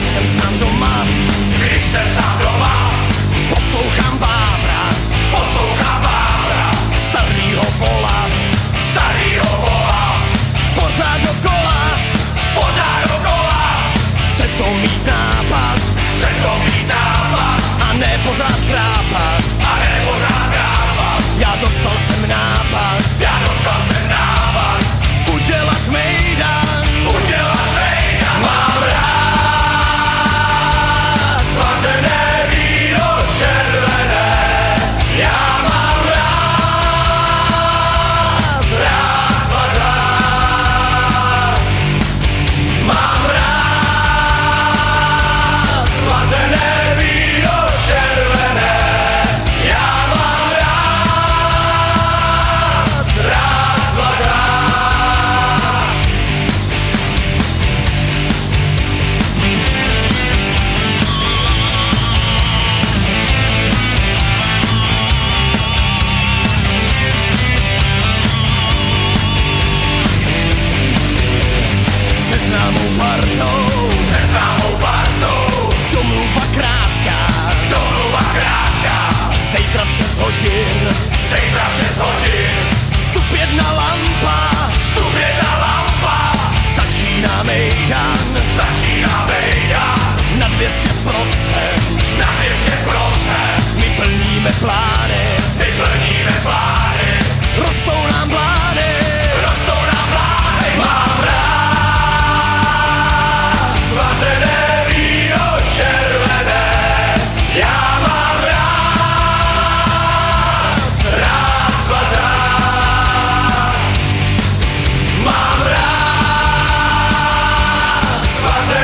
Jsem sám doma, poslouchám Vávra, starýho vola, pořád dokola, chce to mít nápad, a ne pořád chrápat, já dostal jsem nápad, udělat mejdan, mám rád slazené víno červené, já mám rád slazák, mám rád slazené víno červené, já mám rád slazák. Se známou partou, domluva krátká, zítra v 6 hodin, vstup jedna lampa, začíná mejdan, na 200%, my plníme plány, rostou nám plány, mám rád slazené víno červené, já mám rád slazák, mám rád slazené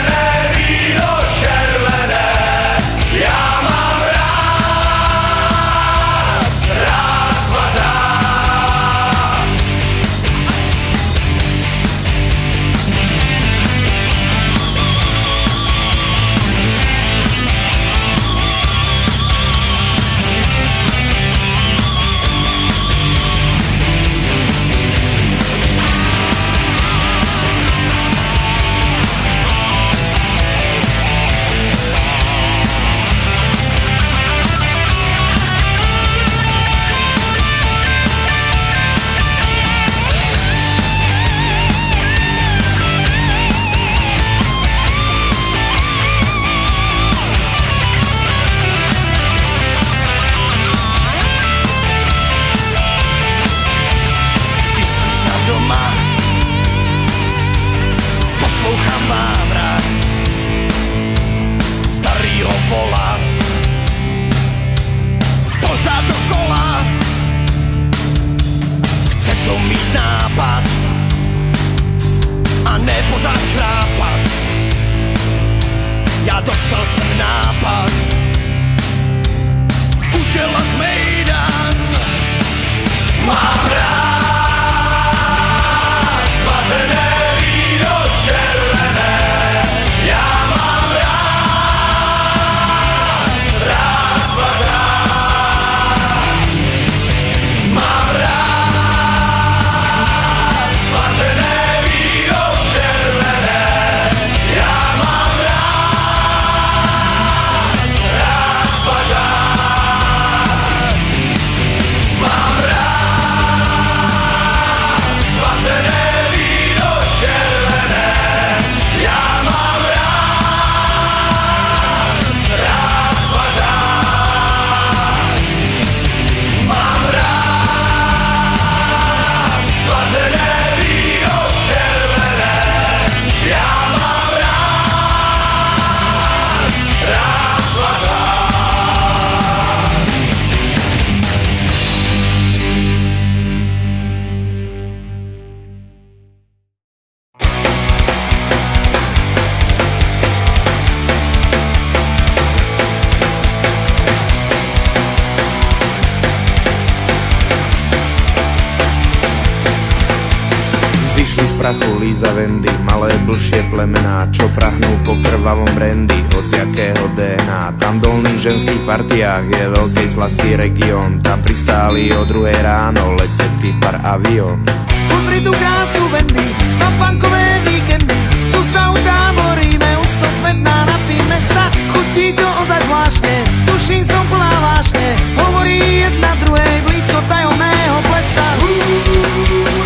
prachu Líza Wendy. Malé blšie plemená, čo prahnú po krvavom brandy, hociakého DNA. Tam v dolných ženských partiách je veľkej slasti región. Tam pristáli o 2 ráno letecký par avión. Pozri tú krásu Wendy, na punkové víkendy. Tu sa utáboríme, už som smetná, napíme sa. Chutí to ozaj zvláštne, tuším som plná vášne. Hovorí jedna druhej blízko tajomného plesa.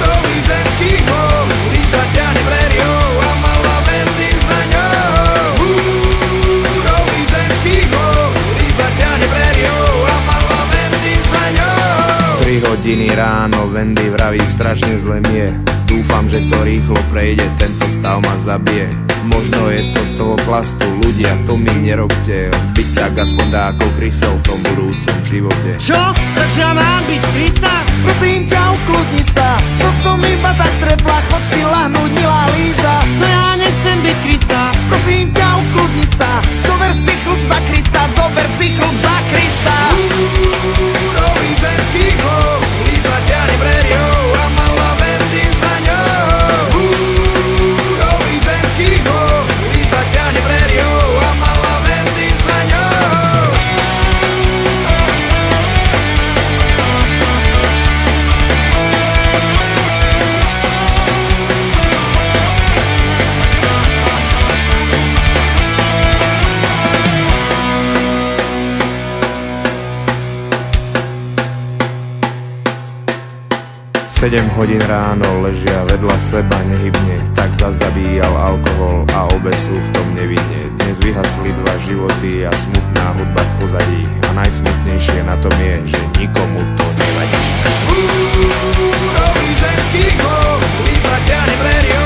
Nový ženský hol, Líza ťahne prériou a malá Wendy za ňou. Nový ženský hol, Líza ťahne prériou a malá Wendy za ňou. 3 hodiny ráno, Wendy vraví, strašne zle mi je. Dúfam, že to rýchlo prejde, tento stav ma zabije. Možno je to z toho plastu, ľudia, to mi nerobte. Byť tak aspoň dáko krysel v tom budúcom živote. Čo? Tak ja mám byť Krista? Prosím ťa, ukludni sa, to som iba tak trepla, chod si lahnúť, milá Líza. No ja nechcem byť Krista. Prosím ťa, ukludni sa, zober si chlup za Krisa, zober si chlup za Krisa. Nový ženský hol, Líza ťahne prériou a malá Wendy za ňou. Nový ženský hol, Líza ťahne prériou a malá Wendy za ňou. Sedem hodín ráno ležia vedľa seba nehybne, tak zabíjal alkohol a obe sú v tom nevinne. Dnes vyhasli 2 životy a smutná hudba v pozadí. A najsmutnejšie na tom je, že nikomu to nevadí. Nový ženský hol, Líza ťahne prériou